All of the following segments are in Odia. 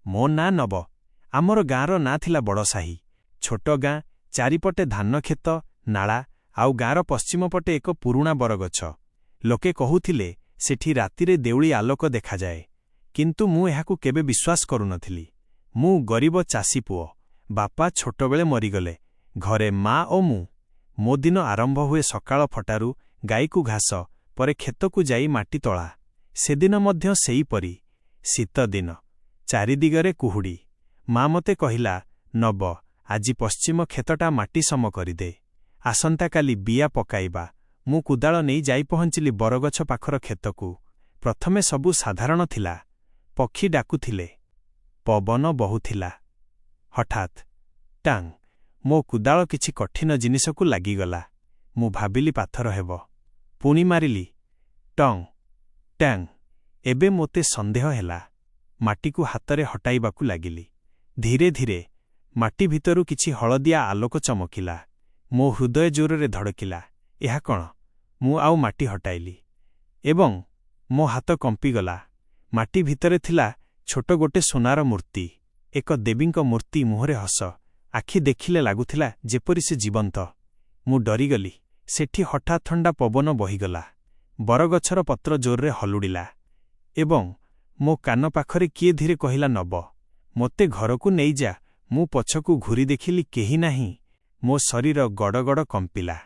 ମୋ ନାଁ ନବ। ଆମର ଗାଁର ନାଁ ଥିଲା ବଡ଼ସାହି। ଛୋଟ ଗାଁ, ଚାରିପଟେ ଧାନକ୍ଷେତ, ନାଳା, ଆଉ ଗାଁର ପଶ୍ଚିମ ପଟେ ଏକ ପୁରୁଣା ବରଗଛ। ଲୋକେ କହୁଥିଲେ ସେଠି ରାତିରେ ଦେଉଳି ଆଲୋକ ଦେଖାଯାଏ। କିନ୍ତୁ ମୁଁ ଏହାକୁ କେବେ ବିଶ୍ୱାସ କରୁନଥିଲି। ମୁଁ ଗରିବ ଚାଷୀ ପୁଅ। ବାପା ଛୋଟବେଳେ ମରିଗଲେ। ଘରେ ମା ଓ ମୁଁ। ମୋ ଦିନ ଆରମ୍ଭ ହୁଏ ସକାଳ ଫଟାରୁ, ଗାଈକୁ ଘାସ, ପରେ କ୍ଷେତକୁ ଯାଇ ମାଟି ତୋଳା। ସେଦିନ ମଧ୍ୟ ସେହିପରି। ଶୀତ ଦିନ, ଚାରିଦିଗରେ କୁହୁଡ଼ି। ମା ମୋତେ କହିଲା, ନବ, ଆଜି ପଶ୍ଚିମ କ୍ଷେତଟା ମାଟି ସମ କରିଦେ। ଆସନ୍ତାକାଲି ବିଆ ପକାଇବା। ମୁଁ କୁଦାଳ ନେଇ ଯାଇ ପହଞ୍ଚିଲି ବରଗଛ ପାଖର କ୍ଷେତକୁ। ପ୍ରଥମେ ସବୁ ସାଧାରଣ ଥିଲା। ପକ୍ଷୀ ଡାକୁଥିଲେ, ପବନ ବହୁଥିଲା। ହଠାତ୍ ଟାଙ୍ଗ୍, ମୋ କୁଦାଳ କିଛି କଠିନ ଜିନିଷକୁ ଲାଗିଗଲା। ମୁଁ ଭାବିଲି ପାଥର ହେବ। ପୁଣି ମାରିଲି, ଟଙ୍ଗ୍ ଟ୍ୟାଙ୍ଗ୍। ଏବେ ମୋତେ ସନ୍ଦେହ ହେଲା। ମାଟିକୁ ହାତରେ ହଟାଇବାକୁ ଲାଗିଲି। ଧୀରେ ଧୀରେ ମାଟି ଭିତରୁ କିଛି ହଳଦିଆ ଆଲୋକ ଚମକିଲା। ମୋ ହୃଦୟ ଜୋରରେ ଧଡ଼କିଲା। ଏହା କ'ଣ? ମୁଁ ଆଉ ମାଟି ହଟାଇଲି ଏବଂ ମୋ ହାତ କମ୍ପିଗଲା। ମାଟି ଭିତରେ ଥିଲା ଛୋଟ ଗୋଟେ ସୁନାର ମୂର୍ତ୍ତି। ଏକ ଦେବୀଙ୍କ ମୂର୍ତ୍ତି, ମୁହଁରେ ହସ। ଆଖି ଦେଖିଲେ ଲାଗୁଥିଲା ଯେପରି ସେ ଜୀବନ୍ତ। ମୁଁ ଡରିଗଲି। ସେଠି ହଠାତ୍ ଥଣ୍ଡା ପବନ ବହିଗଲା। ବରଗଛର ପତ୍ର ଜୋରରେ ହଲୁଡ଼ିଲା ଏବଂ ମୋ କାନ ପାଖରେ କିଏ ଧୀରେ କହିଲା, ନବ, ମୋତେ ଘରକୁ ନେଇଯା। ମୁଁ ପଛକୁ ଘୂରି ଦେଖିଲି, କେହି ନାହିଁ। ମୋ ଶରୀର ଗଡ଼ଗଡ଼ କମ୍ପିଲା।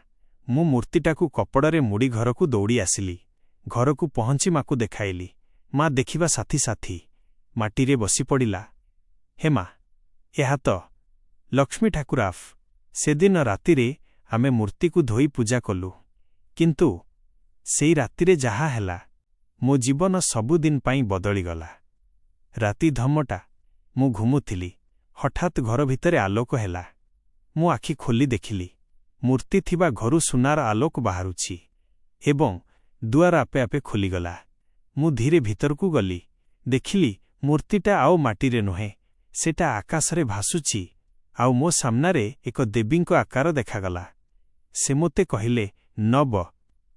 ମୁଁ ମୂର୍ତ୍ତିଟାକୁ କପଡ଼ରେ ମୁଡ଼ି ଘରକୁ ଦୌଡ଼ି ଆସିଲି। ଘରକୁ ପହଞ୍ଚି ମାକୁ ଦେଖାଇଲି। ମା ଦେଖିବା ସାଥୀ ସାଥୀ ମାଟିରେ ବସିପଡ଼ିଲା। ହେ ମା, ଏହା ତ ଲକ୍ଷ୍ମୀ ଠାକୁରାଫ। ସେଦିନ ରାତିରେ ଆମେ ମୂର୍ତ୍ତିକୁ ଧୋଇ ପୂଜା କଲୁ। କିନ୍ତୁ ସେଇ ରାତିରେ ଯାହା ହେଲା, ମୋ ଜୀବନ ସବୁଦିନ ପାଇଁ ବଦଳିଗଲା। ରାତି ଧମଟା। ମୁଁ ଘୁମୁଥିଲି। ହଠାତ୍ ଘର ଭିତରେ ଆଲୋକ ହେଲା। ମୁଁ ଆଖି ଖୋଲି ଦେଖିଲି, ମୂର୍ତ୍ତି ଥିବା ଘରୁ ସୁନାର ଆଲୋକ ବାହାରୁଛି ଏବଂ ଦୁଆର ଆପେ ଆପେ ଖୋଲିଗଲା। ମୁଁ ଧୀରେ ଭିତରକୁ ଗଲି। ଦେଖିଲି ମୂର୍ତ୍ତିଟା ଆଉ ମାଟିରେ ନୁହେଁ, ସେଟା ଆକାଶରେ ଭାସୁଛି। ଆଉ ମୋ ସାମ୍ନାରେ ଏକ ଦେବୀଙ୍କ ଆକାର ଦେଖାଗଲା। ସେ ମୋତେ କହିଲେ, ନବ,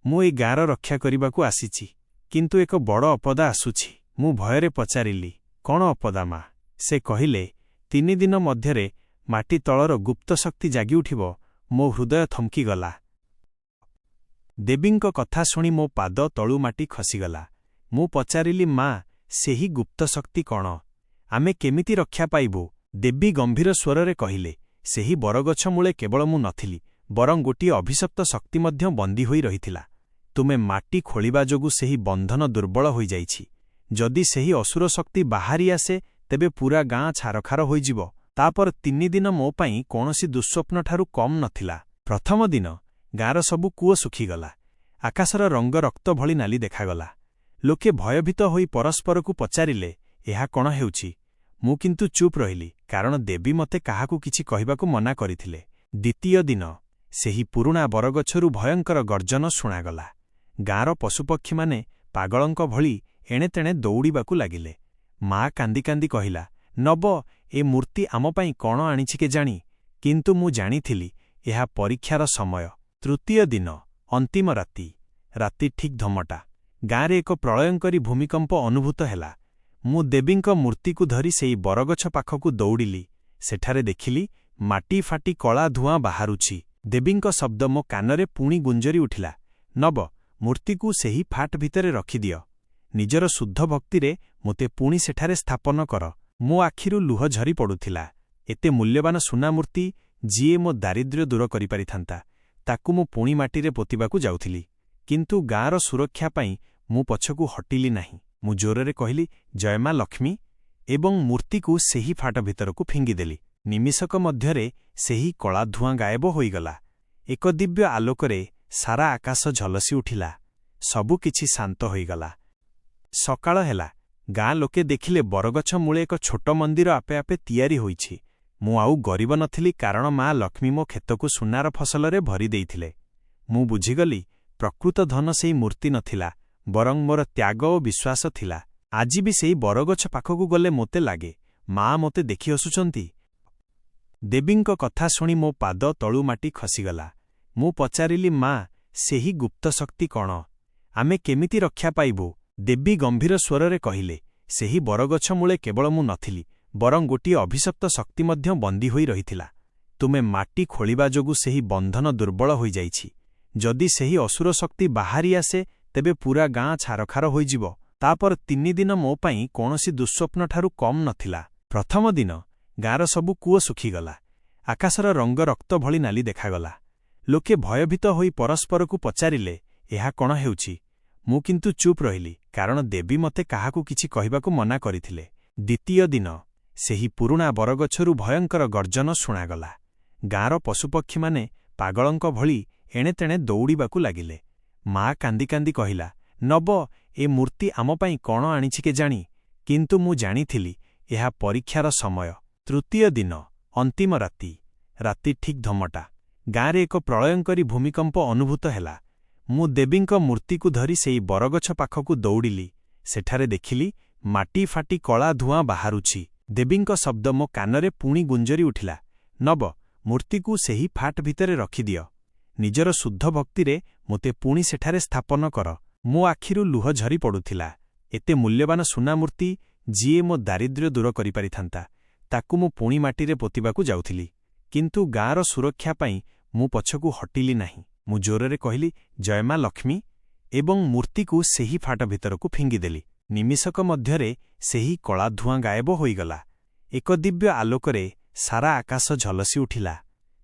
ମୁଁ ଏ ଗାଁର ରକ୍ଷା କରିବାକୁ ଆସିଛି, କିନ୍ତୁ ଏକ ବଡ଼ ଅପଦା ଆସୁଛି। ମୁଁ ଭୟରେ ପଚାରିଲି, କ'ଣ ଅପଦା ମା? ସେ କହିଲେ, 3 ଦିନ ମଧ୍ୟରେ ମାଟି ତଳର ଗୁପ୍ତ ଶକ୍ତି ଜାଗିଉଠିବ। ମୋ ହୃଦୟ ଥମକିଗଲା। ଦେବୀଙ୍କ କଥା ଶୁଣି ମୋ ପାଦ ତଳୁ ମାଟି ଖସିଗଲା। ମୁଁ ପଚାରିଲି, ମା, ସେହି ଗୁପ୍ତ ଶକ୍ତି କ'ଣ? ଆମେ କେମିତି ରକ୍ଷା ପାଇବୁ? ଦେବୀ ଗମ୍ଭୀର ସ୍ୱରରେ କହିଲେ, ସେହି ବରଗଛ ମୂଳେ କେବଳ ମୁଁ ନଥିଲି, ବରଂ ଗୋଟିଏ ଅଭିଶପ୍ତ ଶକ୍ତି ମଧ୍ୟ ବନ୍ଦୀ ହୋଇ ରହିଥିଲା। ତୁମେ ମାଟି ଖୋଳିବା ଯୋଗୁଁ ସେହି ବନ୍ଧନ ଦୁର୍ବଳ ହୋଇଯାଇଛି। ଯଦି ସେହି ଅସୁର ଶକ୍ତି ବାହାରି ଆସେ, ତେବେ ପୂରା ଗାଁ ଛାରଖାର ହୋଇଯିବ। ତାପରେ 3 ଦିନ ମୋ ପାଇଁ କୌଣସି ଦୁଃସ୍ୱପ୍ନଠାରୁ କମ୍ ନଥିଲା। ପ୍ରଥମ ଦିନ ଗାଁର ସବୁ କୂଅ ଶୁଖିଗଲା। ଆକାଶର ରଙ୍ଗ ରକ୍ତ ଭଳି ନାଲି ଦେଖାଗଲା। ଲୋକେ ଭୟଭୀତ ହୋଇ ପରସ୍ପରକୁ ପଚାରିଲେ, ଏହା କ'ଣ ହେଉଛି? ମୁଁ କିନ୍ତୁ ଚୁପ୍ ରହିଲି, କାରଣ ଦେବୀ ମୋତେ କାହାକୁ କିଛି କହିବାକୁ ମନା କରିଥିଲେ। ଦ୍ୱିତୀୟ ଦିନ ସେହି ପୁରୁଣା ବରଗଛରୁ ଭୟଙ୍କର ଗର୍ଜନ ଶୁଣାଗଲା। ଗାଁର ପଶୁପକ୍ଷୀମାନେ ପାଗଳଙ୍କ ଭଳି ଏଣେତେଣେ ଦୌଡ଼ିବାକୁ ଲାଗିଲେ। ମା କାନ୍ଦି କାନ୍ଦି କହିଲା, ନବ, ଏ ମୂର୍ତ୍ତି ଆମ ପାଇଁ କ'ଣ ଆଣିଛି କେଜାଣି? କିନ୍ତୁ ମୁଁ ଜାଣିଥିଲି, ଏହା ପରୀକ୍ଷାର ସମୟ। ତୃତୀୟ ଦିନ, ଅନ୍ତିମ ରାତି। ରାତି ଠିକ୍ ଧମଟା। ଗାଁରେ ଏକ ପ୍ରଳୟଙ୍କରୀ ଭୂମିକମ୍ପ ଅନୁଭୂତ ହେଲା। ମୁଁ ଦେବୀଙ୍କ ମୂର୍ତ୍ତିକୁ ଧରି ସେହି ବରଗଛ ପାଖକୁ ଦୌଡ଼ିଲି। ସେଠାରେ ଦେଖିଲି, ମାଟି ଫାଟି କଳା ଧୂଆଁ ବାହାରୁଛି। ଦେବୀଙ୍କ ଶବ୍ଦ ମୋ କାନରେ ପୁଣି ଗୁଞ୍ଜରି ଉଠିଲା, ନବ, ମୂର୍ତ୍ତିକୁ ସେହି ଫାଟ ଭିତରେ ରଖିଦିଅ। ନିଜର ଶୁଦ୍ଧ ଭକ୍ତିରେ ମୋତେ ପୁଣି ସେଠାରେ ସ୍ଥାପନ କର। ମୋ ଆଖିରୁ ଲୁହ ଝରି ପଡ଼ୁଥିଲା। ଏତେ ମୂଲ୍ୟବାନ ସୁନା ମୂର୍ତ୍ତି, ଯିଏ ମୋ ଦାରିଦ୍ର୍ୟ ଦୂର କରିପାରିଥାନ୍ତା, ତାକୁ ମୁଁ ପୁଣି ମାଟିରେ ପୋତିବାକୁ ଯାଉଥିଲି। କିନ୍ତୁ ଗାଁର ସୁରକ୍ଷା ପାଇଁ ମୁଁ ପଛକୁ ହଟିଲି ନାହିଁ। ମୁଁ ଜୋରରେ କହିଲି, ଜୟ ମା ଲକ୍ଷ୍ମୀ, ଏବଂ ମୂର୍ତ୍ତିକୁ ସେହି ଫାଟ ଭିତରକୁ ଫିଙ୍ଗିଦେଲି। ନିମିଷକ ମଧ୍ୟରେ ସେହି କଳା ଧୂଆଁ ଗାୟବ ହୋଇଗଲା। ଏକ ଦିବ୍ୟ ଆଲୋକରେ ସାରା ଆକାଶ ଝଲସି ଉଠିଲା। ସବୁ କିଛି ଶାନ୍ତ ହୋଇଗଲା। ସକାଳ ହେଲା। ଗାଁ ଲୋକେ ଦେଖିଲେ ବରଗଛ ମୂଳେ ଏକ ଛୋଟ ମନ୍ଦିର ଆପେ ଆପେ ତିଆରି ହୋଇଛି। ମୁଁ ଆଉ ଗରିବ ନଥିଲି, କାରଣ ମା ଲକ୍ଷ୍ମୀ ମୋ କ୍ଷେତକୁ ସୁନାର ଫସଲରେ ଭରି ଦେଇଥିଲେ। ମୁଁ ବୁଝିଗଲି, ପ୍ରକୃତ ଧନ ସେହି ମୂର୍ତ୍ତି ନଥିଲା, ବରଂ ମୋର ତ୍ୟାଗ ଓ ବିଶ୍ୱାସ ଥିଲା। ଆଜି ବି ସେହି ବରଗଛ ପାଖକୁ ଗଲେ ମୋତେ ଲାଗେ, ମା ମୋତେ ଦେଖି ହସୁଛନ୍ତି। ଦେବୀଙ୍କ କଥା ଶୁଣି ମୋ ପାଦ ତଳୁ ମାଟି ଖସିଗଲା। ମୁଁ ପଚାରିଲି, ମା, ସେହି ଗୁପ୍ତ ଶକ୍ତି କ'ଣ? ଆମେ କେମିତି ରକ୍ଷା ପାଇବୁ? ଦେବୀ ଗମ୍ଭୀର ସ୍ୱରରେ କହିଲେ, ସେହି ବରଗଛ ମୂଳେ କେବଳ ମୁଁ ନଥିଲି, ବରଂ ଗୋଟିଏ ଅଭିଶପ୍ତ ଶକ୍ତି ମଧ୍ୟ ବନ୍ଦୀ ହୋଇ ରହିଥିଲା। ତୁମେ ମାଟି ଖୋଳିବା ଯୋଗୁଁ ସେହି ବନ୍ଧନ ଦୁର୍ବଳ ହୋଇଯାଇଛି। ଯଦି ସେହି ଅସୁର ଶକ୍ତି ବାହାରି ଆସେ ତେବେ ପୂରା ଗାଁ ଛାରଖାର ହୋଇଯିବ। ତାପରେ 3 ଦିନ ମୋ ପାଇଁ କୌଣସି ଦୁଃସ୍ୱପ୍ନଠାରୁ କମ୍ ନଥିଲା। ପ୍ରଥମ ଦିନ ଗାଁର ସବୁ କୂଅ ଶୁଖିଗଲା। ଆକାଶର ରଙ୍ଗ ରକ୍ତ ଭଳି ନାଲି ଦେଖାଗଲା। ଲୋକେ ଭୟଭୀତ ହୋଇ ପରସ୍ପରକୁ ପଚାରିଲେ, ଏହା କ'ଣ ହେଉଛି? ମୁଁ କିନ୍ତୁ ଚୁପ୍ ରହିଲି, କାରଣ ଦେବୀ ମୋତେ କାହାକୁ କିଛି କହିବାକୁ ମନା କରିଥିଲେ। ଦ୍ୱିତୀୟ ଦିନ ସେହି ପୁରୁଣା ବରଗଛରୁ ଭୟଙ୍କର ଗର୍ଜନ ଶୁଣାଗଲା। ଗାଁର ପଶୁପକ୍ଷୀମାନେ ପାଗଳଙ୍କ ଭଳି ଏଣେତେଣେ ଦୌଡ଼ିବାକୁ ଲାଗିଲେ। ମା କାନ୍ଦି କାନ୍ଦି କହିଲା, ନବ, ଏ ମୂର୍ତ୍ତି ଆମ ପାଇଁ କ'ଣ ଆଣିଛି କେଜାଣି? କିନ୍ତୁ ମୁଁ ଜାଣିଥିଲି ଏହା ପରୀକ୍ଷାର ସମୟ। ତୃତୀୟ ଦିନ ଅନ୍ତିମ ରାତି। ରାତି ଠିକ୍ ଧମଟା। ଗାଁରେ ଏକ ପ୍ରଳୟଙ୍କରୀ ଭୂମିକମ୍ପ ଅନୁଭୂତ ହେଲା। ମୁଁ ଦେବୀଙ୍କ ମୂର୍ତ୍ତିକୁ ଧରି ସେହି ବରଗଛ ପାଖକୁ ଦୌଡ଼ିଲି। ସେଠାରେ ଦେଖିଲି ମାଟି ଫାଟି କଳା ଧୂଆଁ ବାହାରୁଛି। ଦେବୀଙ୍କ ଶବ୍ଦ ମୋ କାନରେ ପୁଣି ଗୁଞ୍ଜରି ଉଠିଲା, ନବ, ମୂର୍ତ୍ତିକୁ ସେହି ଫାଟ ଭିତରେ ରଖିଦିଅ। ନିଜର ଶୁଦ୍ଧ ଭକ୍ତିରେ ମୋତେ ପୁଣି ସେଠାରେ ସ୍ଥାପନ କର। ମୋ ଆଖିରୁ ଲୁହ ଝରି ପଡ଼ୁଥିଲା। ଏତେ ମୂଲ୍ୟବାନ ସୁନା ମୂର୍ତ୍ତି, ଯିଏ ମୋ ଦାରିଦ୍ର୍ୟ ଦୂର କରିପାରିଥାନ୍ତା, ତାକୁ ମୁଁ ପୁଣି ମାଟିରେ ପୋତିବାକୁ ଯାଉଥିଲି। କିନ୍ତୁ ଗାଁର ସୁରକ୍ଷା ପାଇଁ ମୁଁ ପଛକୁ ହଟିଲି ନାହିଁ। ମୁଁ ଜୋରରେ କହିଲି, ଜୟ ମା ଲକ୍ଷ୍ମୀ, ଏବଂ ମୂର୍ତ୍ତିକୁ ସେହି ଫାଟ ଭିତରକୁ ଫିଙ୍ଗିଦେଲି। ନିମିଷକ ମଧ୍ୟରେ ସେହି କଳା ଧୂଆଁ ଗାୟବ ହୋଇଗଲା। ଏକ ଦିବ୍ୟ ଆଲୋକରେ ସାରା ଆକାଶ ଝଲସି ଉଠିଲା।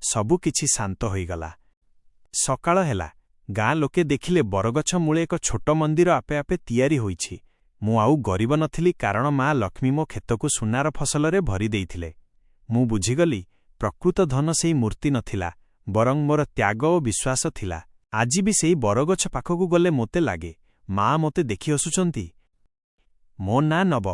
ସବୁକିଛି ଶାନ୍ତ ହୋଇଗଲା। ସକାଳ ହେଲା। ଗାଁ ଲୋକେ ଦେଖିଲେ ବରଗଛ ମୂଳେ ଏକ ଛୋଟ ମନ୍ଦିର ଆପେ ଆପେ ତିଆରି ହୋଇଛି। ମୁଁ ଆଉ ଗରିବ ନଥିଲି, କାରଣ ମା ଲକ୍ଷ୍ମୀ ମୋ କ୍ଷେତକୁ ସୁନାର ଫସଲରେ ଭରି ଦେଇଥିଲେ। ମୁଁ ବୁଝିଗଲି, ପ୍ରକୃତ ଧନ ସେହି ମୂର୍ତ୍ତି ନଥିଲା, ବରଂ ମୋର ତ୍ୟାଗ ଓ ବିଶ୍ୱାସ ଥିଲା। ଆଜି ବି ସେହି ବରଗଛ ପାଖକୁ ଗଲେ ମୋତେ ଲାଗେ, ମା ମୋତେ ଦେଖି ହସୁଛନ୍ତି। ମୋ ନାଁ ନବ।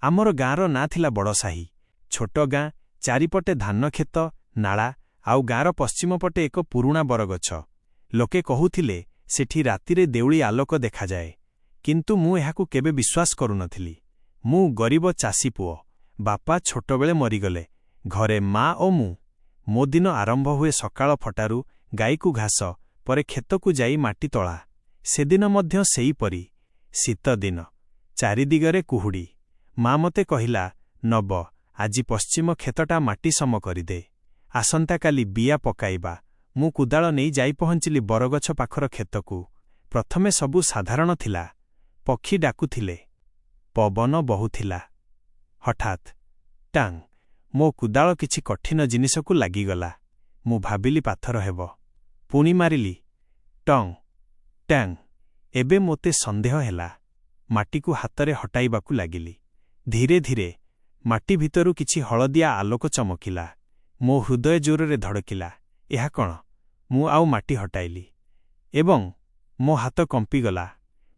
ଆମର ଗାଁର ନାଁ ଥିଲା ବଡ଼ସାହି। ଛୋଟ ଗାଁ, ଚାରିପଟେ ଧାନକ୍ଷେତ, ନାଳା, ଆଉ ଗାଁର ପଶ୍ଚିମ ପଟେ ଏକ ପୁରୁଣା ବରଗଛ। ଲୋକେ କହୁଥିଲେ ସେଠି ରାତିରେ ଦେଉଳି ଆଲୋକ ଦେଖାଯାଏ। କିନ୍ତୁ ମୁଁ ଏହାକୁ କେବେ ବିଶ୍ୱାସ କରୁନଥିଲି। ମୁଁ ଗରିବ ଚାଷୀ ପୁଅ। ବାପା ଛୋଟବେଳେ ମରିଗଲେ। ଘରେ ମା ଓ ମୁଁ। ମୋ ଦିନ ଆରମ୍ଭ ହୁଏ ସକାଳ ଫଟାରୁ। ଗାଈକୁ ଘାସ, ପରେ କ୍ଷେତକୁ ଯାଇ ମାଟି ତୋଳା। ସେଦିନ ମଧ୍ୟ ସେହିପରି। ଶୀତ ଦିନ। ଚାରିଦିଗରେ କୁହୁଡ଼ି। ମା ମୋତେ କହିଲା, ନବ, ଆଜି ପଶ୍ଚିମ କ୍ଷେତଟା ମାଟି ସମ କରିଦେ। ଆସନ୍ତାକାଲି ବିଆ ପକାଇବା। ମୁଁ କୁଦାଳ ନେଇ ଯାଇ ପହଞ୍ଚିଲି ବରଗଛ ପାଖର କ୍ଷେତକୁ। ପ୍ରଥମେ ସବୁ ସାଧାରଣ ଥିଲା। ପକ୍ଷୀ ଡାକୁଥିଲେ, ପବନ ବହୁଥିଲା। ହଠାତ୍ ଟାଙ୍ଗ୍, ମୋ କୁଦାଳ କିଛି କଠିନ ଜିନିଷକୁ ଲାଗିଗଲା। ମୁଁ ଭାବିଲି ପାଥର ହେବ। ପୁଣି ମାରିଲି, ଟଙ୍ଗ୍ ଟ୍ୟାଙ୍ଗ୍। ଏବେ ମୋତେ ସନ୍ଦେହ ହେଲା। ମାଟିକୁ ହାତରେ ହଟାଇବାକୁ ଲାଗିଲି। ଧୀରେ ଧୀରେ ମାଟି ଭିତରୁ କିଛି ହଳଦିଆ ଆଲୋକ ଚମକିଲା। ମୋ ହୃଦୟ ଜୋରରେ ଧଡ଼କିଲା। ଏହା କ'ଣ? ମୁଁ ଆଉ ମାଟି ହଟାଇଲି ଏବଂ ମୋ ହାତ କମ୍ପିଗଲା।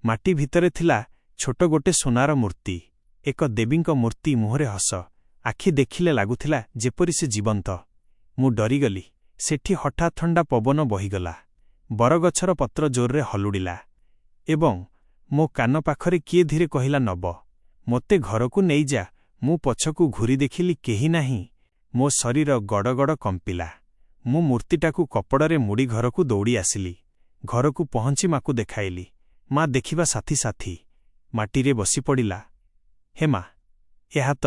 ମାଟି ଭିତରେ ଥିଲା ଛୋଟ ଗୋଟେ ସୁନାର ମୂର୍ତ୍ତି। ଏକ ଦେବୀଙ୍କ ମୂର୍ତ୍ତି, ମୁହଁରେ ହସ। ଆଖି ଦେଖିଲେ ଲାଗୁଥିଲା ଯେପରି ସେ ଜୀବନ୍ତ। ମୁଁ ଡରିଗଲି। ସେଠି ହଠାତ୍ ଥଣ୍ଡା ପବନ ବହିଗଲା। ବରଗଛର ପତ୍ର ଜୋରରେ ହଲୁଡ଼ିଲା ଏବଂ ମୋ କାନ ପାଖରେ କିଏ ଧୀରେ କହିଲା, ନବ, ମୋତେ ଘରକୁ ନେଇଯା। ମୁଁ ପଛକୁ ଘୂରି ଦେଖିଲି କେହି ନାହିଁ। ମୋ ଶରୀର ଗଡ଼ଗଡ଼ କମ୍ପିଲା। ମୁଁ ମୂର୍ତ୍ତିଟାକୁ କପଡ଼ରେ ମୁଡ଼ି ଘରକୁ ଦୌଡ଼ି ଆସିଲି। ଘରକୁ ପହଞ୍ଚି ମାକୁ ଦେଖାଇଲି। ମା ଦେଖିବା ସାଥୀ ସାଥୀ ମାଟିରେ ବସିପଡ଼ିଲା। ହେ ମା, ଏହା ତ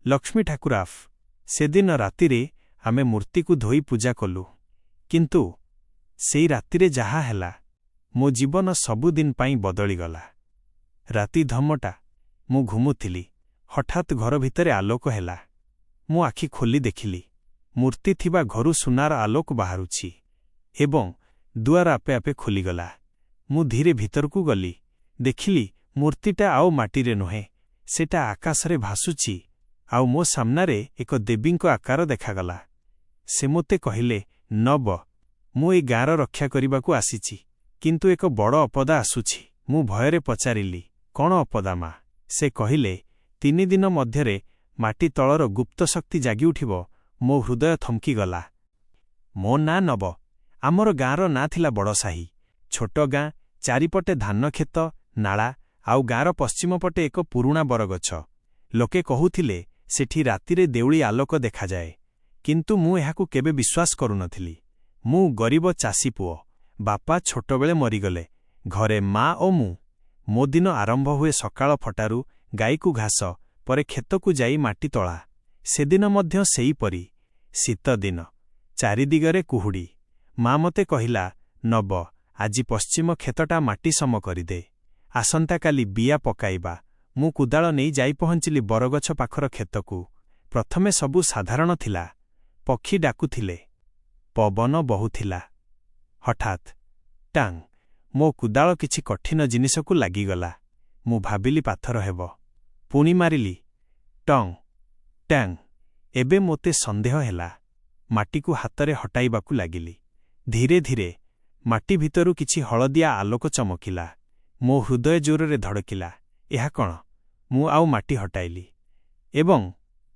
ଲକ୍ଷ୍ମୀ ଠାକୁରାଫ। ସେଦିନ ରାତିରେ ଆମେ ମୂର୍ତ୍ତିକୁ ଧୋଇ ପୂଜା କଲୁ। କିନ୍ତୁ ସେଇ ରାତିରେ ଯାହା ହେଲା, ମୋ ଜୀବନ ସବୁଦିନ ପାଇଁ ବଦଳିଗଲା। ରାତି ଧମଟା। ମୁଁ ଘୁମୁଥିଲି। ହଠାତ୍ ଘର ଭିତରେ ଆଲୋକ ହେଲା। ମୁଁ ଆଖି ଖୋଲି ଦେଖିଲି, ମୂର୍ତ୍ତି ଥିବା ଘରୁ ସୁନାର ଆଲୋକ ବାହାରୁଛି ଏବଂ ଦୁଆର ଆପେ ଆପେ ଖୋଲିଗଲା। ମୁଁ ଧୀରେ ଭିତରକୁ ଗଲି। ଦେଖିଲି ମୂର୍ତ୍ତିଟା ଆଉ ମାଟିରେ ନୁହେଁ, ସେଟା ଆକାଶରେ ଭାସୁଛି। ଆଉ ମୋ ସାମ୍ନାରେ ଏକ ଦେବୀଙ୍କ ଆକାର ଦେଖାଗଲା। ସେ ମୋତେ କହିଲେ, ନବ, ମୁଁ ଏ ଗାଁର ରକ୍ଷା କରିବାକୁ ଆସିଛି, କିନ୍ତୁ ଏକ ବଡ଼ ଅପଦା ଆସୁଛି। ମୁଁ ଭୟରେ ପଚାରିଲି, କ'ଣ ଅପଦା ମା? ସେ କହିଲେ, 3 ଦିନ ମଧ୍ୟରେ ମାଟି ତଳର ଗୁପ୍ତ ଶକ୍ତି ଜାଗି ଉଠିବ। ମୋ ହୃଦୟ ଥମକିଗଲା। ମୋ ନାଁ ନବ। ଆମର ଗାଁର ନାଁ ଥିଲା ବଡ଼ସାହି। ଛୋଟ ଗାଁ, ଚାରିପଟେ ଧାନକ୍ଷେତ, ନାଳା, ଆଉ ଗାଁର ପଶ୍ଚିମ ପଟେ ଏକ ପୁରୁଣା ବରଗଛ। ଲୋକେ କହୁଥିଲେ ସେଠି ରାତିରେ ଦେଉଳି ଆଲୋକ ଦେଖାଯାଏ। କିନ୍ତୁ ମୁଁ ଏହାକୁ କେବେ ବିଶ୍ୱାସ କରୁନଥିଲି। ମୁଁ ଗରିବ ଚାଷୀ ପୁଅ। ବାପା ଛୋଟବେଳେ ମରିଗଲେ। ଘରେ ମା ଓ ମୁଁ। ମୋ ଦିନ ଆରମ୍ଭ ହୁଏ ସକାଳ ଫଟାରୁ। ଗାଈକୁ ଘାସ, ପରେ କ୍ଷେତକୁ ଯାଇ ମାଟି ତଳା। ସେଦିନ ମଧ୍ୟ ସେଇପରି। ଶୀତ ଦିନ, ଚାରିଦିଗରେ କୁହୁଡ଼ି। ମା ମୋତେ କହିଲା, ନବ, ଆଜି ପଶ୍ଚିମ କ୍ଷେତଟା ମାଟି ସମ କରିଦେ। ଆସନ୍ତାକାଲି ବିଆ ପକାଇବା। ମୁଁ କୁଦାଳ ନେଇ ଯାଇ ପହଞ୍ଚିଲି ବରଗଛ ପାଖର କ୍ଷେତକୁ। ପ୍ରଥମେ ସବୁ ସାଧାରଣ ଥିଲା। ପକ୍ଷୀ ଡାକୁଥିଲେ, ପବନ ବହୁଥିଲା। ହଠାତ୍ ଟାଙ୍ଗ୍, ମୋ କୁଦାଳ କିଛି କଠିନ ଜିନିଷକୁ ଲାଗିଗଲା। ମୁଁ ଭାବିଲି ପାଥର ହେବ। ପୁଣି ମାରିଲି, ଟଙ୍ଗ୍ ଟ୍ୟାଙ୍ଗ୍। ଏବେ ମୋତେ ସନ୍ଦେହ ହେଲା। ମାଟିକୁ ହାତରେ ହଟାଇବାକୁ ଲାଗିଲି। ଧୀରେ ଧୀରେ ମାଟି ଭିତରୁ କିଛି ହଳଦିଆ ଆଲୋକ ଚମକିଲା। ମୋ ହୃଦୟ ଜୋରରେ ଧଡ଼କିଲା। ଏହା କ'ଣ? ମୁଁ ଆଉ ମାଟି ହଟାଇଲି ଏବଂ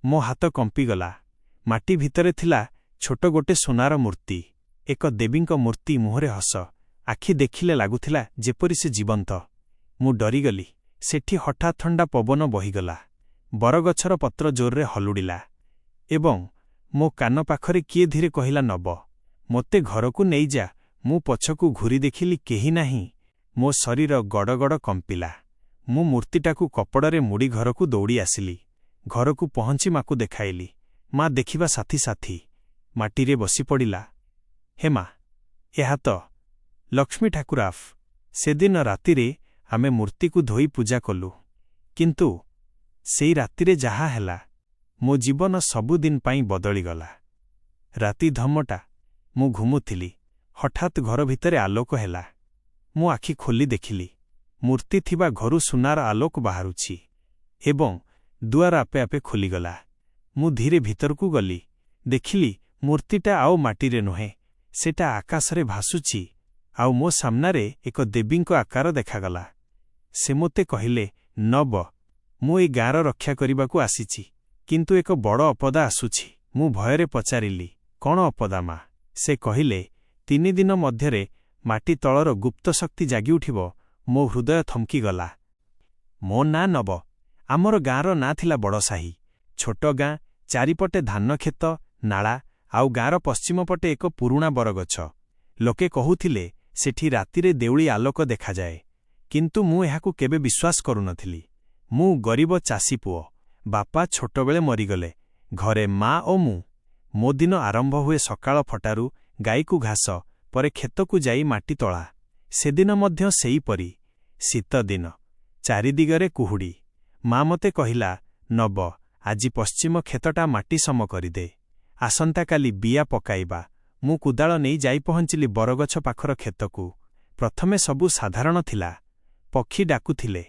ମୋ ହାତ କମ୍ପିଗଲା। ମାଟି ଭିତରେ ଥିଲା ଛୋଟ ଗୋଟେ ସୁନାର ମୂର୍ତ୍ତି। ଏକ ଦେବୀଙ୍କ ମୂର୍ତ୍ତି, ମୁହଁରେ ହସ। ଆଖି ଦେଖିଲେ ଲାଗୁଥିଲା ଯେପରି ସେ ଜୀବନ୍ତ। ମୁଁ ଡରିଗଲି। ସେଠି ହଠାତ୍ ଥଣ୍ଡା ପବନ ବହିଗଲା। ବରଗଛର ପତ୍ର ଜୋରରେ ହଲୁଡ଼ିଲା ଏବଂ ମୋ କାନ ପାଖରେ କିଏ ଧୀରେ କହିଲା, ନବ, ମୋତେ ଘରକୁ ନେଇଯା। ମୁଁ ପଛକୁ ଘୂରି ଦେଖିଲି, କେହି ନାହିଁ। ମୋ ଶରୀର ଗଡ଼ଗଡ଼ କମ୍ପିଲା। ମୁଁ ମୂର୍ତ୍ତିଟାକୁ କପଡ଼ରେ ମୁଡ଼ି ଘରକୁ ଦୌଡ଼ି ଆସିଲି। ଘରକୁ ପହଞ୍ଚି ମାକୁ ଦେଖାଇଲି। ମା ଦେଖିବା ସାଥୀ ସାଥୀ ମାଟିରେ ବସିପଡ଼ିଲା। ହେ ମା, ଏହା ତ ଲକ୍ଷ୍ମୀ ଠାକୁରାଫ। ସେଦିନ ରାତିରେ ଆମେ ମୂର୍ତ୍ତିକୁ ଧୋଇ ପୂଜା କଲୁ। କିନ୍ତୁ ସେଇ ରାତିରେ ଯାହା ହେଲା, ମୋ ଜୀବନ ସବୁଦିନ ପାଇଁ ବଦଳିଗଲା। ରାତି ଧମଟା। ମୁଁ ଘୁମୁଥିଲି। ହଠାତ୍ ଘର ଭିତରେ ଆଲୋକ ହେଲା। ମୁଁ ଆଖି ଖୋଲି ଦେଖିଲି, ମୂର୍ତ୍ତି ଥିବା ଘରୁ ସୁନାର ଆଲୋକ ବାହାରୁଛି ଏବଂ ଦୁଆର ଆପେ ଆପେ ଖୋଲିଗଲା। ମୁଁ ଧୀରେ ଭିତରକୁ ଗଲି। ଦେଖିଲି ମୂର୍ତ୍ତିଟା ଆଉ ମାଟିରେ ନୁହେଁ, ସେଟା ଆକାଶରେ ଭାସୁଛି। ଆଉ ମୋ ସାମ୍ନାରେ ଏକ ଦେବୀଙ୍କ ଆକାର ଦେଖାଗଲା। ସେ ମୋତେ କହିଲେ, ନବ, ମୁଁ ଏଇ ଗାଁର ରକ୍ଷା କରିବାକୁ ଆସିଛି, କିନ୍ତୁ ଏକ ବଡ଼ ଅପଦା ଆସୁଛି। ମୁଁ ଭୟରେ ପଚାରିଲି, କ'ଣ ଅପଦା ମା? ସେ କହିଲେ, 3 ଦିନ ମଧ୍ୟରେ ମାଟି ତଳର ଗୁପ୍ତ ଶକ୍ତି ଜାଗିଉଠିବ। ମୋ ହୃଦୟ ଥମକିଗଲା। ମୋ ନାଁ ନବ। ଆମର ଗାଁର ନାଁ ଥିଲା ବଡ଼ସାହି। ଛୋଟ ଗାଁ, ଚାରିପଟେ ଧାନକ୍ଷେତ, ନାଳା, ଆଉ ଗାଁର ପଶ୍ଚିମ ପଟେ ଏକ ପୁରୁଣା ବରଗଛ। ଲୋକେ କହୁଥିଲେ ସେଠି ରାତିରେ ଦେଉଳି ଆଲୋକ ଦେଖାଯାଏ। କିନ୍ତୁ ମୁଁ ଏହାକୁ କେବେ ବିଶ୍ୱାସ କରୁନଥିଲି। ମୁଁ ଗରିବ ଚାଷୀ ପୁଅ। ବାପା ଛୋଟବେଳେ ମରିଗଲେ। ଘରେ ମା ଓ ମୁଁ। ମୋ ଦିନ ଆରମ୍ଭ ହୁଏ ସକାଳ ଫଟାରୁ। ଗାଈକୁ ଘାସ, ପରେ କ୍ଷେତକୁ ଯାଇ ମାଟି ତଳା। ସେଦିନ ମଧ୍ୟ ସେଇପରି। ଶୀତ ଦିନ, ଚାରିଦିଗରେ କୁହୁଡ଼ି। ମା ମୋତେ କହିଲା, ନବ, ଆଜି ପଶ୍ଚିମ କ୍ଷେତଟା ମାଟି ସମ କରିଦେ। ଆସନ୍ତାକାଲି ବିଆ ପକାଇବା। ମୁଁ କୁଦାଳ ନେଇ ଯାଇ ପହଞ୍ଚିଲି ବରଗଛ ପାଖର କ୍ଷେତକୁ। ପ୍ରଥମେ ସବୁ ସାଧାରଣ ଥିଲା। ପକ୍ଷୀ ଡାକୁଥିଲେ,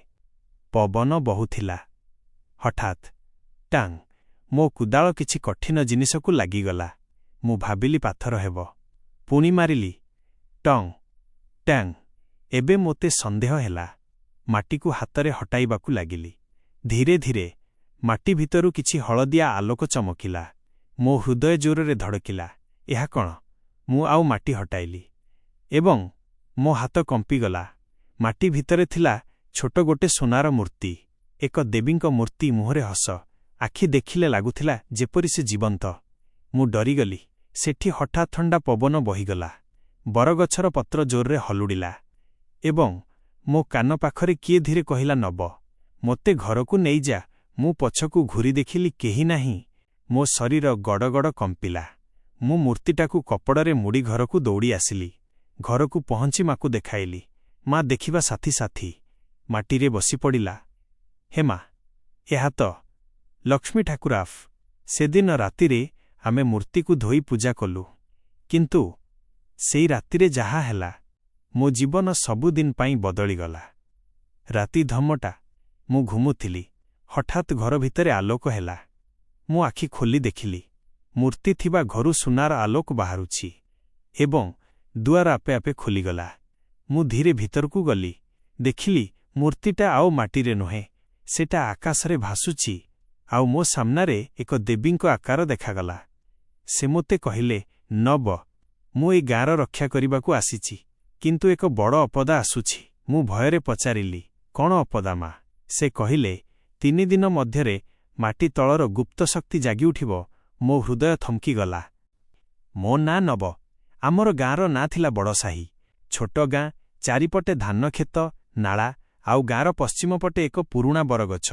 ପବନ ବହୁଥିଲା। ହଠାତ୍ ଟାଙ୍ଗ୍, ମୋ କୁଦାଳ କିଛି କଠିନ ଜିନିଷକୁ ଲାଗିଗଲା। ମୁଁ ଭାବିଲି ପାଥର ହେବ। ପୁଣି ମାରିଲି, ଟଙ୍ଗ୍ ଟ୍ୟାଙ୍ଗ୍। ଏବେ ମୋତେ ସନ୍ଦେହ ହେଲା। ମାଟିକୁ ହାତରେ ହଟାଇବାକୁ ଲାଗିଲି। ଧୀରେ ଧୀରେ ମାଟି ଭିତରୁ କିଛି ହଳଦିଆ ଆଲୋକ ଚମକିଲା। ମୋ ହୃଦୟ ଜୋରରେ ଧଡ଼କିଲା। ଏହା କ'ଣ? ମୁଁ ଆଉ ମାଟି ହଟାଇଲି ଏବଂ ମୋ ହାତ କମ୍ପିଗଲା। ମାଟି ଭିତରେ ଥିଲା ଛୋଟ ଗୋଟେ ସୁନାର ମୂର୍ତ୍ତି। ଏକ ଦେବୀଙ୍କ ମୂର୍ତ୍ତି, ମୁହଁରେ ହସ। ଆଖି ଦେଖିଲେ ଲାଗୁଥିଲା ଯେପରି ସେ ଜୀବନ୍ତ। ମୁଁ ଡରିଗଲି। ସେଠି ହଠାତ୍ ଥଣ୍ଡା ପବନ ବହିଗଲା। ବରଗଛର ପତ୍ର ଜୋରରେ ହଲୁଡ଼ିଲା ଏବଂ ମୋ କାନ ପାଖରେ କିଏ ଧୀରେ କହିଲା, ନବ, ମୋତେ ଘରକୁ ନେଇଯା। ମୁଁ ପଛକୁ ଘୂରି ଦେଖିଲି, କେହି ନାହିଁ। ମୋ ଶରୀର ଗଡ଼ଗଡ଼ କମ୍ପିଲା। ମୁଁ ମୂର୍ତ୍ତିଟାକୁ କପଡ଼ରେ ମୁଡ଼ି ଘରକୁ ଦୌଡ଼ି ଆସିଲି। ଘରକୁ ପହଞ୍ଚି ମାକୁ ଦେଖାଇଲି। ମା ଦେଖିବା ସାଥୀ ସାଥୀ ମାଟିରେ ବସିପଡ଼ିଲା। ହେ ମା, ଏହା ତ ଲକ୍ଷ୍ମୀ ଠାକୁରାଫ। ସେଦିନ ରାତିରେ ଆମେ ମୂର୍ତ୍ତିକୁ ଧୋଇ ପୂଜା କଲୁ। କିନ୍ତୁ ସେଇ ରାତିରେ ଯାହା ହେଲା, ମୋ ଜୀବନ ସବୁଦିନ ପାଇଁ ବଦଳିଗଲା। ରାତି ଧମଟା। ମୁଁ ଘୁମୁଥିଲି। ହଠାତ୍ ଘର ଭିତରେ ଆଲୋକ ହେଲା। ମୁଁ ଆଖି ଖୋଲି ଦେଖିଲି, ମୂର୍ତ୍ତି ଥିବା ଘରୁ ସୁନାର ଆଲୋକ ବାହାରୁଛି ଏବଂ ଦୁଆର ଆପେ ଆପେ ଖୋଲିଗଲା। ମୁଁ ଧୀରେ ଭିତରକୁ ଗଲି। ଦେଖିଲି ମୂର୍ତ୍ତିଟା ଆଉ ମାଟିରେ ନୁହେଁ, ସେଟା ଆକାଶରେ ଭାସୁଛି। ଆଉ ମୋ ସାମ୍ନାରେ ଏକ ଦେବୀଙ୍କ ଆକାର ଦେଖାଗଲା। ସେ ମୋତେ କହିଲେ, ନବ, ମୁଁ ଏଇ ଗାଁର ରକ୍ଷା କରିବାକୁ ଆସିଛି, କିନ୍ତୁ ଏକ ବଡ଼ ଅପଦା ଆସୁଛି। ମୁଁ ଭୟରେ ପଚାରିଲି, କ'ଣ ଅପଦା ମା? ସେ କହିଲେ, 3 ଦିନ ମଧ୍ୟରେ ମାଟି ତଳର ଗୁପ୍ତ ଶକ୍ତି ଜାଗିଉଠିବ। ମୋ ହୃଦୟ ଥମକିଗଲା। ମୋ ନାଁ ନବ। ଆମର ଗାଁର ନାଁ ଥିଲା ବଡ଼ସାହି। ଛୋଟ ଗାଁ, ଚାରିପଟେ ଧାନକ୍ଷେତ, ନାଳା, ଆଉ ଗାଁର ପଶ୍ଚିମ ପଟେ ଏକ ପୁରୁଣା ବରଗଛ।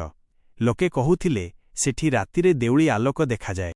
ଲୋକେ କହୁଥିଲେ ସେଠି ରାତିରେ ଦେଉଳି ଆଲୋକ ଦେଖାଯାଏ।